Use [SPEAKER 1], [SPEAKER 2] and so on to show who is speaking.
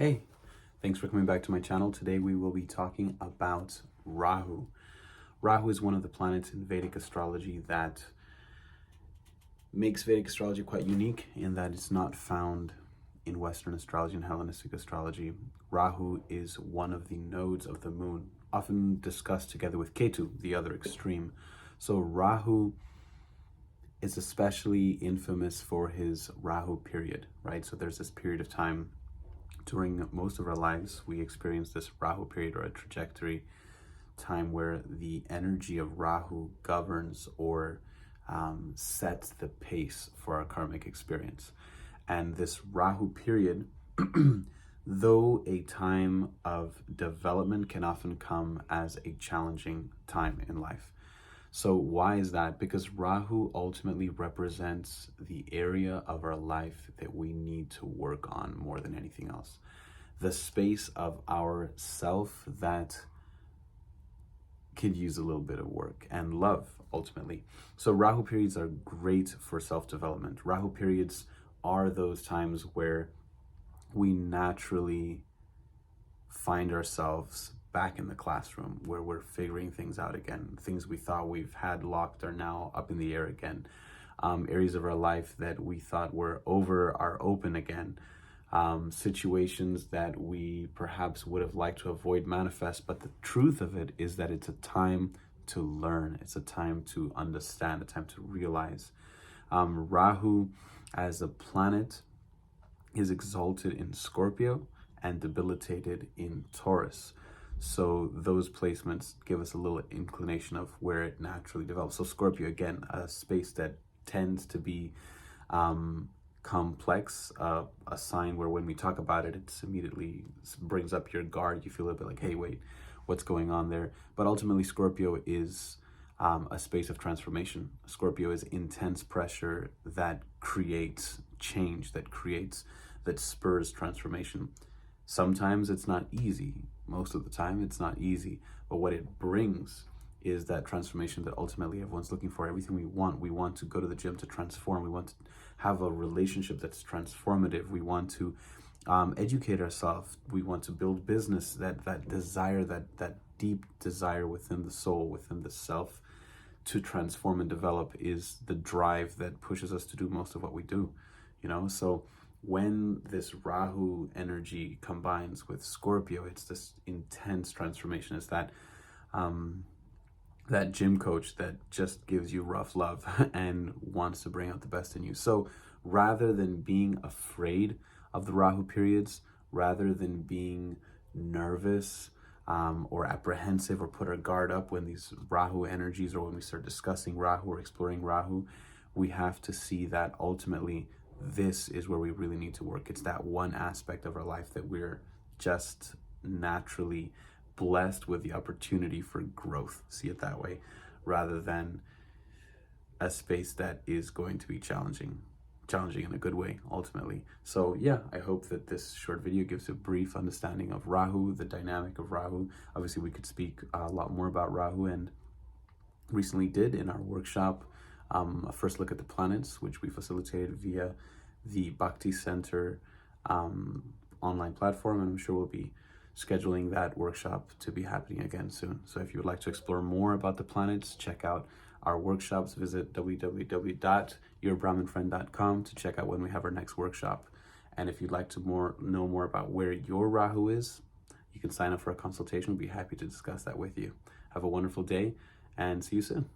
[SPEAKER 1] Hey, thanks for coming back to my channel. Today we will be talking about Rahu. Rahu is one of the planets in Vedic astrology that makes Vedic astrology quite unique in that it's not found in Western astrology and Hellenistic astrology. Rahu is one of the nodes of the moon, often discussed together with Ketu, the other extreme. So Rahu is especially infamous for his Rahu period, right? So there's this period of time during most of our lives, we experience this Rahu period or a trajectory time where the energy of Rahu governs or sets the pace for our karmic experience. And this Rahu period, though a time of development, can often come as a challenging time in life. So why is that? Because Rahu ultimately represents the area of our life that we need to work on more than anything else. The space of our self that could use a little bit of work and love, ultimately. So Rahu periods are great for self-development. Rahu periods are those times where we naturally find ourselves back in the classroom, where we're figuring things out again. Things we thought we've had locked are now up in the air again. Areas of our life that we thought were over are open again. Situations that we perhaps would have liked to avoid manifest, but the truth of it is that it's a time to learn. It's a time to understand, a time to realize. Rahu as a planet is exalted in Scorpio and debilitated in Taurus. So those placements give us a little inclination of where it naturally develops. So Scorpio, again, a space that tends to be complex, a sign where when we talk about it, it immediately brings up your guard. You feel a bit like, hey, wait, what's going on there? But ultimately, Scorpio is a space of transformation. Scorpio is intense pressure that creates change, that spurs transformation. Sometimes it's not easy. Most of the time it's not easy, but what it brings is that transformation that ultimately everyone's looking for. Everything we want to go to the gym to transform. We want to have a relationship that's transformative. We want to educate ourselves. We want to build business. That desire, that deep desire within the soul, within the self, to transform and develop is the drive that pushes us to do most of what we do, so when this Rahu energy combines with Scorpio, it's this intense transformation. It's that that gym coach that just gives you rough love and wants to bring out the best in you. So rather than being afraid of the Rahu periods, rather than being nervous or apprehensive or put our guard up when these Rahu energies, or when we start discussing Rahu or exploring Rahu, we have to see that ultimately this is where we really need to work. It's that one aspect of our life that we're just naturally blessed with the opportunity for growth. See it that way, rather than a space that is going to be challenging in a good way, ultimately. So yeah, I hope that this short video gives a brief understanding of Rahu, the dynamic of Rahu. Obviously, we could speak a lot more about Rahu, and recently did in our workshop, a first look at the planets, which we facilitated via the Bhakti Center online platform, and I'm sure we'll be scheduling that workshop to be happening again soon. So if you would like to explore more about the planets, check out our workshops. Visit www.yourbrahminfriend.com to check out when we have our next workshop. And if you'd like to know more about where your Rahu is, you can sign up for a consultation. We'll be happy to discuss that with you. Have a wonderful day and see you soon.